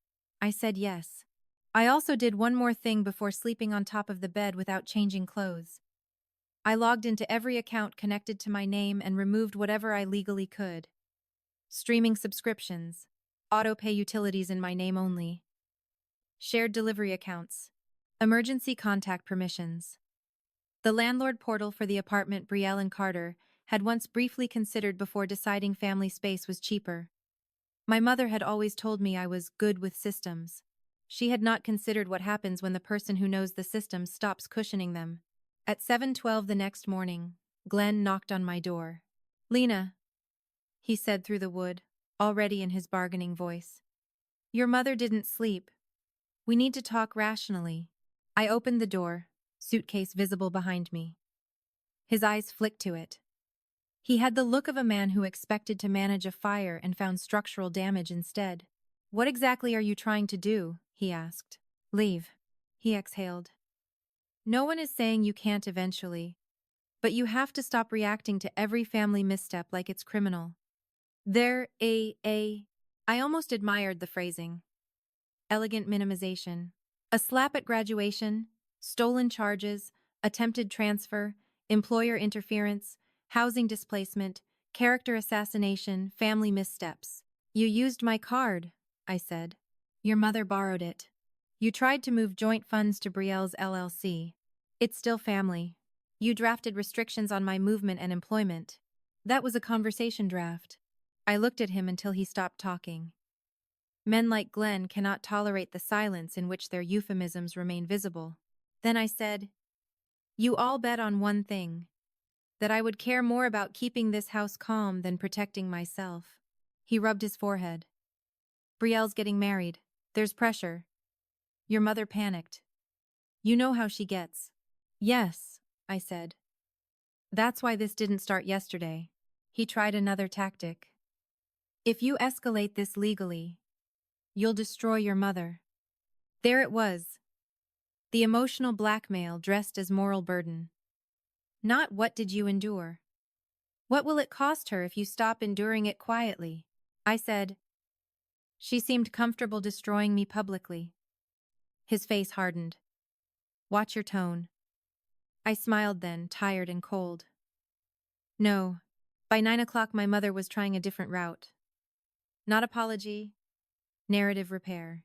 I said yes. I also did one more thing before sleeping on top of the bed without changing clothes. I logged into every account connected to my name and removed whatever I legally could. Streaming subscriptions, auto-pay utilities in my name only, shared delivery accounts, emergency contact permissions. The landlord portal for the apartment Brielle and Carter had once briefly considered before deciding family space was cheaper. My mother had always told me I was good with systems. She had not considered what happens when the person who knows the systems stops cushioning them. At 7:12 the next morning, Glenn knocked on my door. "Lena," he said through the wood, already in his bargaining voice. "Your mother didn't sleep. We need to talk rationally." I opened the door, suitcase visible behind me. His eyes flicked to it. He had the look of a man who expected to manage a fire and found structural damage instead. "What exactly are you trying to do?" he asked. "Leave," he exhaled. "No one is saying you can't eventually, but you have to stop reacting to every family misstep like it's criminal." I almost admired the phrasing. Elegant minimization. A slap at graduation, stolen charges, attempted transfer, employer interference, housing displacement, character assassination, family missteps. "You used my card," I said. "Your mother borrowed it. You tried to move joint funds to Brielle's LLC. It's still family. You drafted restrictions on my movement and employment." That was a conversation draft. I looked at him until he stopped talking. Men like Glenn cannot tolerate the silence in which their euphemisms remain visible. Then I said, "You all bet on one thing, that I would care more about keeping this house calm than protecting myself." He rubbed his forehead. "Brielle's getting married. There's pressure. Your mother panicked. You know how she gets." "Yes," I said. "That's why this didn't start yesterday." He tried another tactic. "If you escalate this legally, you'll destroy your mother." There it was. The emotional blackmail dressed as moral burden. Not "what did you endure?" "What will it cost her if you stop enduring it quietly?" I said. "She seemed comfortable destroying me publicly." His face hardened. "Watch your tone." I smiled then, tired and cold. No. By 9 o'clock my mother was trying a different route. Not apology, narrative repair.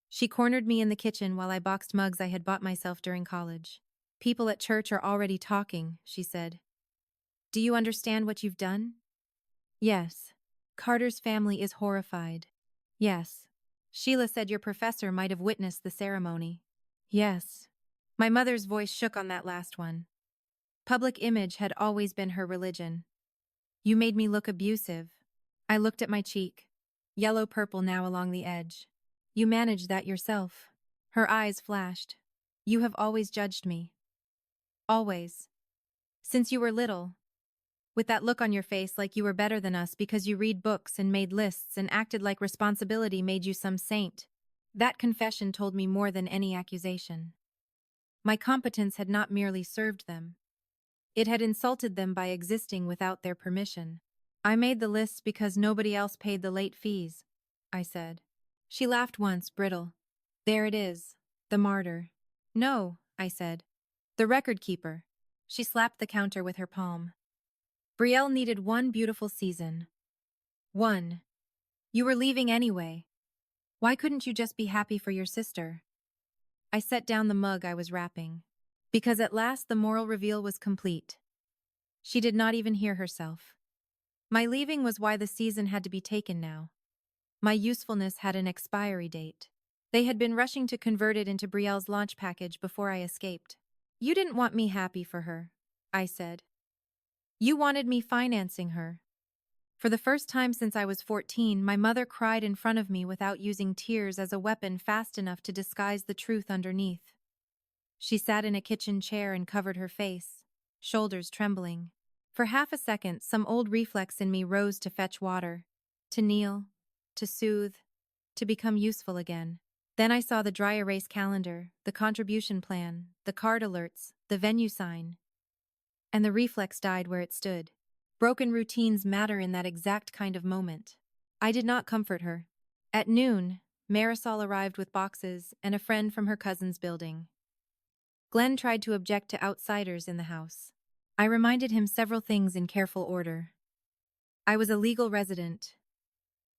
She cornered me in the kitchen while I boxed mugs I had bought myself during college. "People at church are already talking," she said. "Do you understand what you've done?" "Yes." "Carter's family is horrified." "Yes." "Sheila said your professor might have witnessed the ceremony." "Yes." My mother's voice shook on that last one. Public image had always been her religion. "You made me look abusive." I looked at my cheek. Yellow-purple now along the edge. "You managed that yourself." Her eyes flashed. You have always judged me. Always. Since you were little. With that look on your face like you were better than us because you read books and made lists and acted like responsibility made you some saint. That confession told me more than any accusation. My competence had not merely served them. It had insulted them by existing without their permission. I made the lists because nobody else paid the late fees, I said. She laughed once, brittle. There it is, the martyr. No, I said. The record keeper. She slapped the counter with her palm. Brielle needed one beautiful season. One. You were leaving anyway. Why couldn't you just be happy for your sister? I set down the mug I was wrapping. Because at last the moral reveal was complete. She did not even hear herself. My leaving was why the season had to be taken now. My usefulness had an expiry date. They had been rushing to convert it into Brielle's launch package before I escaped. You didn't want me happy for her, I said. You wanted me financing her. For the first time since I was 14, my mother cried in front of me without using tears as a weapon fast enough to disguise the truth underneath. She sat in a kitchen chair and covered her face, shoulders trembling. For half a second, some old reflex in me rose to fetch water, to kneel, to soothe, to become useful again. Then I saw the dry erase calendar, the contribution plan, the card alerts, the venue sign. And the reflex died where it stood. Broken routines matter in that exact kind of moment. I did not comfort her. At noon, Marisol arrived with boxes and a friend from her cousin's building. Glenn tried to object to outsiders in the house. I reminded him several things in careful order. I was a legal resident.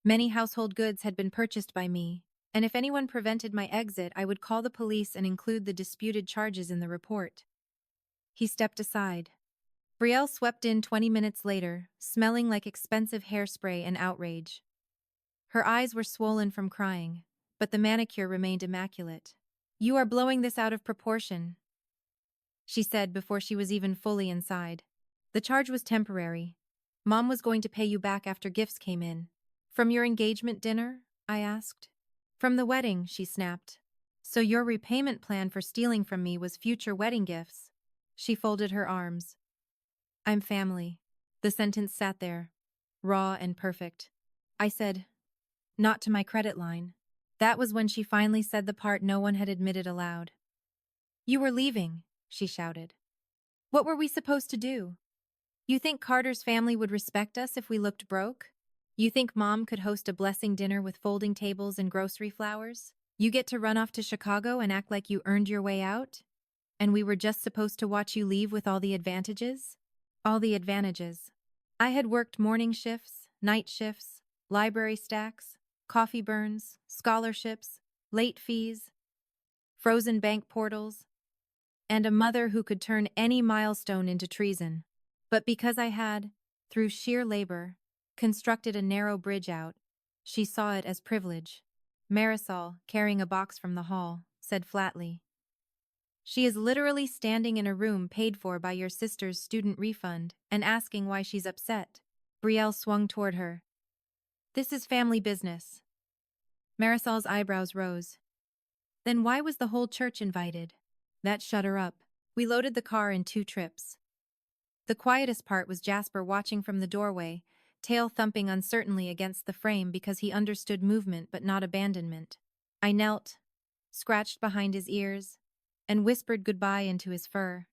Many household goods had been purchased by me, and if anyone prevented my exit, I would call the police and include the disputed charges in the report. He stepped aside. Brielle swept in 20 minutes later, smelling like expensive hairspray and outrage. Her eyes were swollen from crying, but the manicure remained immaculate. You are blowing this out of proportion, she said before she was even fully inside. The charge was temporary. Mom was going to pay you back after gifts came in. From your engagement dinner? I asked. From the wedding, she snapped. So your repayment plan for stealing from me was future wedding gifts. She folded her arms. I'm family. The sentence sat there, raw and perfect. I said, not to my credit line. That was when she finally said the part no one had admitted aloud. You were leaving, she shouted. What were we supposed to do? You think Carter's family would respect us if we looked broke? You think Mom could host a blessing dinner with folding tables and grocery flowers? You get to run off to Chicago and act like you earned your way out? And we were just supposed to watch you leave with all the advantages? All the advantages. I had worked morning shifts, night shifts, library stacks, coffee burns, scholarships, late fees, frozen bank portals, and a mother who could turn any milestone into treason. But because I had, through sheer labor, constructed a narrow bridge out, she saw it as privilege. Marisol, carrying a box from the hall, said flatly, She is literally standing in a room paid for by your sister's student refund and asking why she's upset. Brielle swung toward her. This is family business. Marisol's eyebrows rose. Then why was the whole church invited? That shut her up. We loaded the car in 2 trips. The quietest part was Jasper watching from the doorway, tail thumping uncertainly against the frame because he understood movement but not abandonment. I knelt, scratched behind his ears, and whispered goodbye into his fur.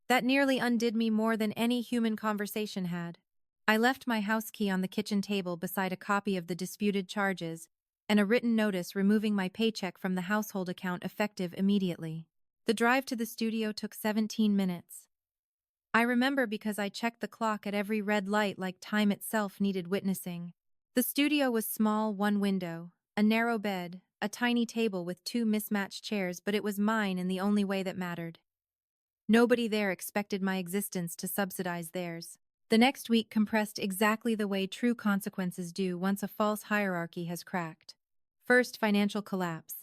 That nearly undid me more than any human conversation had. I left my house key on the kitchen table beside a copy of the disputed charges and a written notice removing my paycheck from the household account effective immediately. The drive to the studio took 17 minutes. I remember because I checked the clock at every red light like time itself needed witnessing. The studio was small, 1 window, a narrow bed, a tiny table with 2 mismatched chairs, but it was mine in the only way that mattered. Nobody there expected my existence to subsidize theirs. The next week compressed exactly the way true consequences do once a false hierarchy has cracked. First, financial collapse.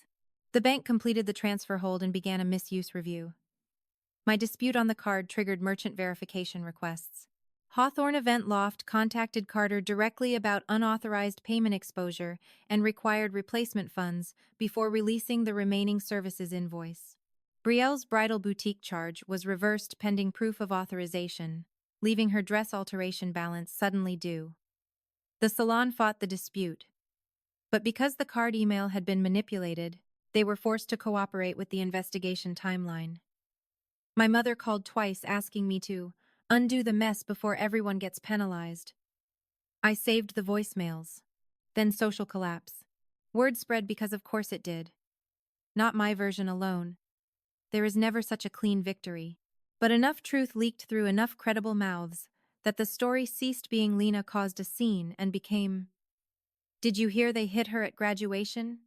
The bank completed the transfer hold and began a misuse review. My dispute on the card triggered merchant verification requests. Hawthorne Event Loft contacted Carter directly about unauthorized payment exposure and required replacement funds before releasing the remaining services invoice. Brielle's bridal boutique charge was reversed pending proof of authorization, leaving her dress alteration balance suddenly due. The salon fought the dispute, but because the card email had been manipulated, they were forced to cooperate with the investigation timeline. My mother called twice asking me to undo the mess before everyone gets penalized. I saved the voicemails. Then social collapse. Word spread because of course it did. Not my version alone. There is never such a clean victory. But enough truth leaked through enough credible mouths that the story ceased being Lena caused a scene and became, "Did you hear they hit her at graduation?"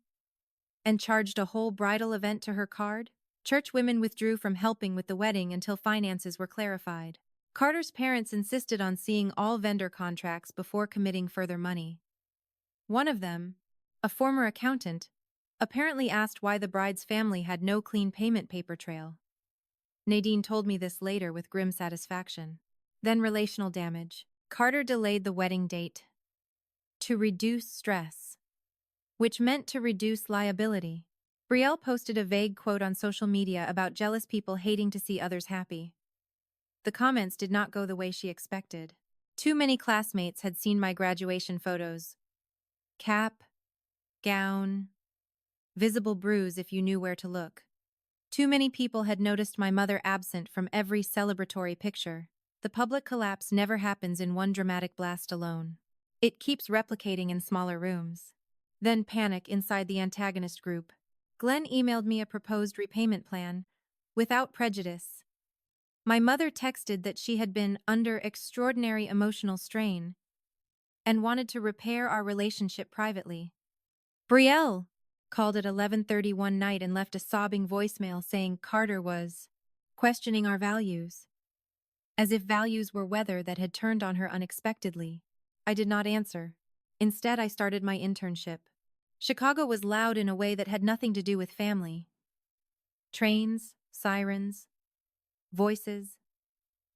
And charged a whole bridal event to her card? Church women withdrew from helping with the wedding until finances were clarified. Carter's parents insisted on seeing all vendor contracts before committing further money. One of them, a former accountant, apparently asked why the bride's family had no clean payment paper trail. Nadine told me this later with grim satisfaction. Then relational damage. Carter delayed the wedding date to reduce stress, which meant to reduce liability. Brielle posted a vague quote on social media about jealous people hating to see others happy. The comments did not go the way she expected. Too many classmates had seen my graduation photos. Cap, gown, visible bruise if you knew where to look. Too many people had noticed my mother absent from every celebratory picture. The public collapse never happens in one dramatic blast alone. It keeps replicating in smaller rooms. Then panic inside the antagonist group. Glenn emailed me a proposed repayment plan, without prejudice. My mother texted that she had been under extraordinary emotional strain and wanted to repair our relationship privately. Brielle called at 11:30 one night and left a sobbing voicemail saying Carter was questioning our values, as if values were weather that had turned on her unexpectedly. I did not answer. Instead, I started my internship. Chicago was loud in a way that had nothing to do with family. Trains, sirens, voices,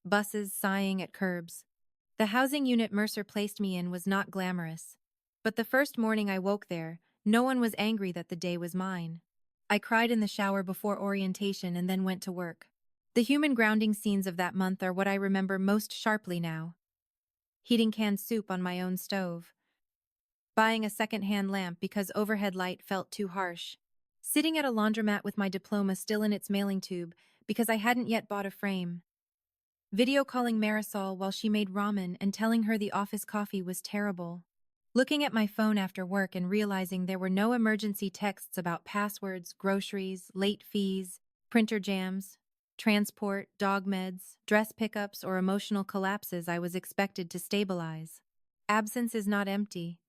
buses sighing at curbs. The housing unit Mercer placed me in was not glamorous. But the first morning I woke there, no one was angry that the day was mine. I cried in the shower before orientation and then went to work. The human grounding scenes of that month are what I remember most sharply now. Heating canned soup on my own stove. Buying a second-hand lamp because overhead light felt too harsh. Sitting at a laundromat with my diploma still in its mailing tube because I hadn't yet bought a frame. Video calling Marisol while she made ramen and telling her the office coffee was terrible. Looking at my phone after work and realizing there were no emergency texts about passwords, groceries, late fees, printer jams, transport, dog meds, dress pickups, or emotional collapses I was expected to stabilize. Absence is not empty.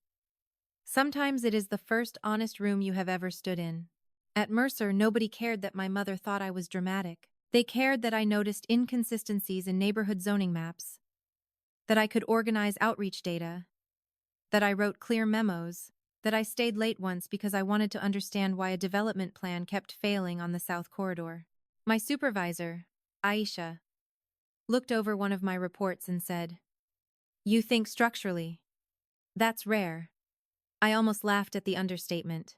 Sometimes it is the first honest room you have ever stood in. At Mercer, nobody cared that my mother thought I was dramatic. They cared that I noticed inconsistencies in neighborhood zoning maps, that I could organize outreach data, that I wrote clear memos, that I stayed late once because I wanted to understand why a development plan kept failing on the South Corridor. My supervisor, Aisha, looked over one of my reports and said, "You think structurally. That's rare." I almost laughed at the understatement.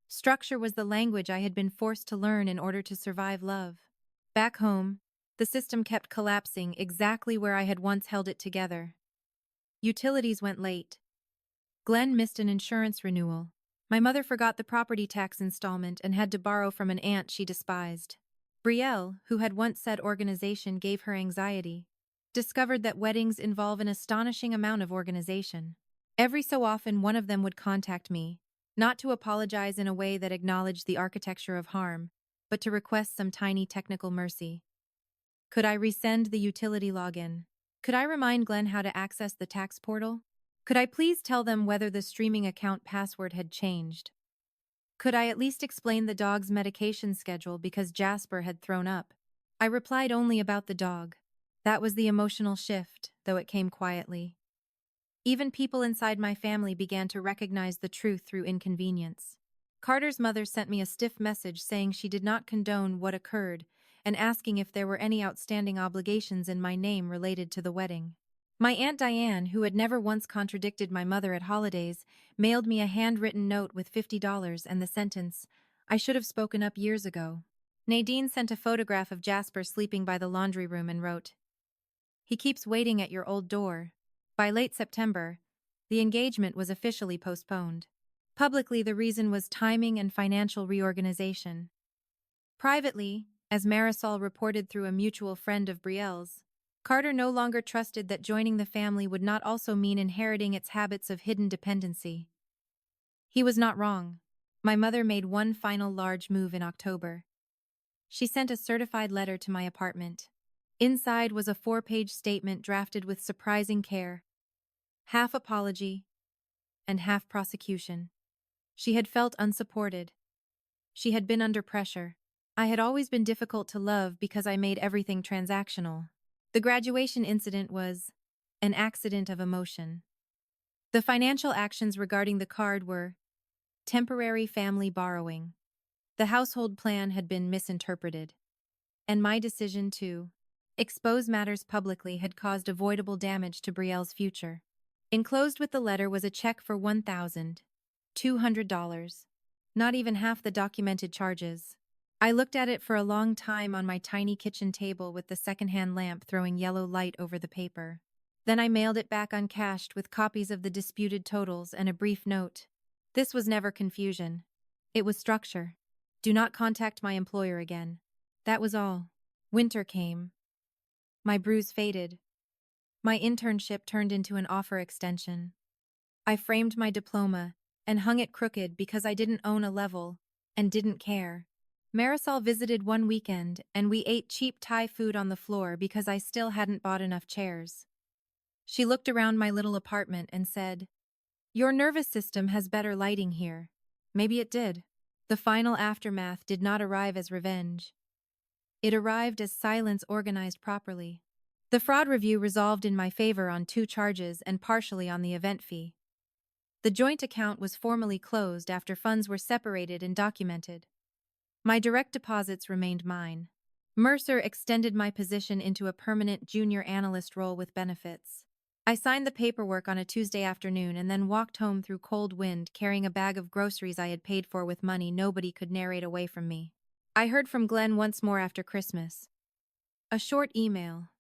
Structure was the language I had been forced to learn in order to survive love. Back home, the system kept collapsing exactly where I had once held it together. Utilities went late. Glenn missed an insurance renewal. My mother forgot the property tax installment and had to borrow from an aunt she despised. Brielle, who had once said organization gave her anxiety, discovered that weddings involve an astonishing amount of organization. Every so often one of them would contact me, not to apologize in a way that acknowledged the architecture of harm, but to request some tiny technical mercy. Could I resend the utility login? Could I remind Glenn how to access the tax portal? Could I please tell them whether the streaming account password had changed? Could I at least explain the dog's medication schedule because Jasper had thrown up? I replied only about the dog. That was the emotional shift, though it came quietly. Even people inside my family began to recognize the truth through inconvenience. Carter's mother sent me a stiff message saying she did not condone what occurred and asking if there were any outstanding obligations in my name related to the wedding. My Aunt Diane, who had never once contradicted my mother at holidays, mailed me a handwritten note with $50 and the sentence, "I should have spoken up years ago." Nadine sent a photograph of Jasper sleeping by the laundry room and wrote, "He keeps waiting at your old door." By late September, the engagement was officially postponed. Publicly, the reason was timing and financial reorganization. Privately, as Marisol reported through a mutual friend of Brielle's, Carter no longer trusted that joining the family would not also mean inheriting its habits of hidden dependency. He was not wrong. My mother made one final large move in October. She sent a certified letter to my apartment. Inside was a 4-page statement drafted with surprising care. Half apology and half prosecution. She had felt unsupported. She had been under pressure. I had always been difficult to love because I made everything transactional. The graduation incident was an accident of emotion. The financial actions regarding the card were temporary family borrowing. The household plan had been misinterpreted. And my decision to expose matters publicly had caused avoidable damage to Brielle's future. Enclosed with the letter was a check for $1,200. Not even half the documented charges. I looked at it for a long time on my tiny kitchen table with the secondhand lamp throwing yellow light over the paper. Then I mailed it back uncashed with copies of the disputed totals and a brief note. This was never confusion. It was structure. Do not contact my employer again. That was all. Winter came. My bruise faded. My internship turned into an offer extension. I framed my diploma and hung it crooked because I didn't own a level and didn't care. Marisol visited one weekend and we ate cheap Thai food on the floor because I still hadn't bought enough chairs. She looked around my little apartment and said, "Your nervous system has better lighting here." Maybe it did. The final aftermath did not arrive as revenge. It arrived as silence organized properly. The fraud review resolved in my favor on 2 charges and partially on the event fee. The joint account was formally closed after funds were separated and documented. My direct deposits remained mine. Mercer extended my position into a permanent junior analyst role with benefits. I signed the paperwork on a Tuesday afternoon and then walked home through cold wind carrying a bag of groceries I had paid for with money nobody could narrate away from me. I heard from Glenn once more after Christmas. A short email.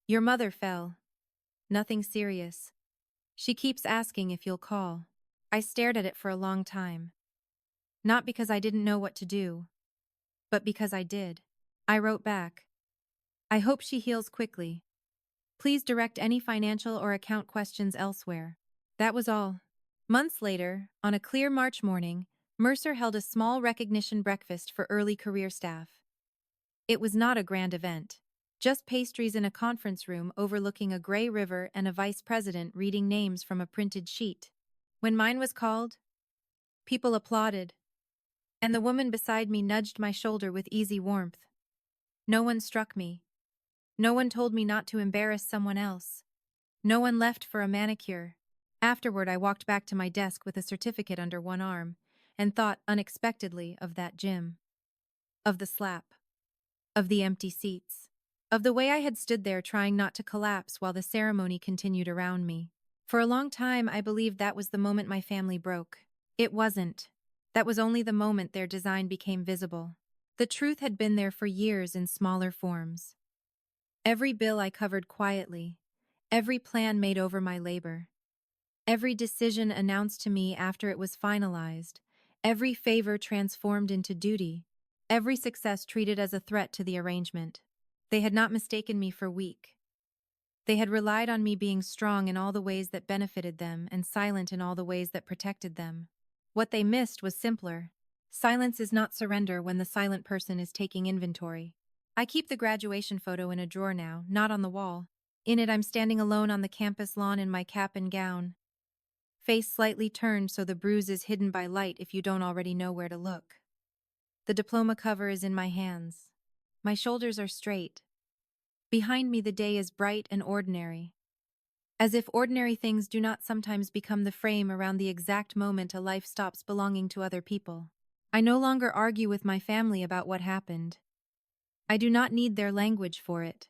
"Your mother fell. Nothing serious. She keeps asking if you'll call." I stared at it for a long time. Not because I didn't know what to do, but because I did. I wrote back, "I hope she heals quickly. Please direct any financial or account questions elsewhere." That was all. Months later, on a clear March morning, Mercer held a small recognition breakfast for early career staff. It was not a grand event. Just pastries in a conference room overlooking a gray river and a vice president reading names from a printed sheet. When mine was called, people applauded, and the woman beside me nudged my shoulder with easy warmth. No one struck me. No one told me not to embarrass someone else. No one left for a manicure. Afterward, I walked back to my desk with a certificate under one arm and thought unexpectedly of that gym. Of the slap. Of the empty seats. Of the way I had stood there trying not to collapse while the ceremony continued around me. For a long time, I believed that was the moment my family broke. It wasn't. That was only the moment their design became visible. The truth had been there for years in smaller forms. Every bill I covered quietly. Every plan made over my labor. Every decision announced to me after it was finalized. Every favor transformed into duty. Every success treated as a threat to the arrangement. They had not mistaken me for weak. They had relied on me being strong in all the ways that benefited them and silent in all the ways that protected them. What they missed was simpler. Silence is not surrender when the silent person is taking inventory. I keep the graduation photo in a drawer now, not on the wall. In it, I'm standing alone on the campus lawn in my cap and gown. Face slightly turned so the bruise is hidden by light if you don't already know where to look. The diploma cover is in my hands. My shoulders are straight. Behind me, the day is bright and ordinary. As if ordinary things do not sometimes become the frame around the exact moment a life stops belonging to other people. I no longer argue with my family about what happened. I do not need their language for it.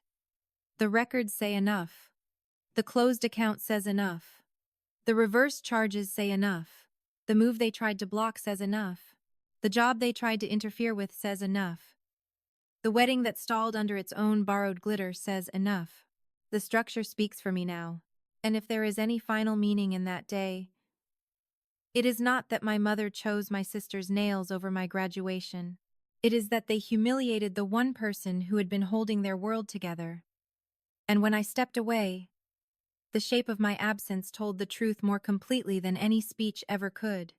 The records say enough. The closed account says enough. The reverse charges say enough. The move they tried to block says enough. The job they tried to interfere with says enough. The wedding that stalled under its own borrowed glitter says enough. The structure speaks for me now. And if there is any final meaning in that day, it is not that my mother chose my sister's nails over my graduation. It is that they humiliated the one person who had been holding their world together. And when I stepped away, the shape of my absence told the truth more completely than any speech ever could.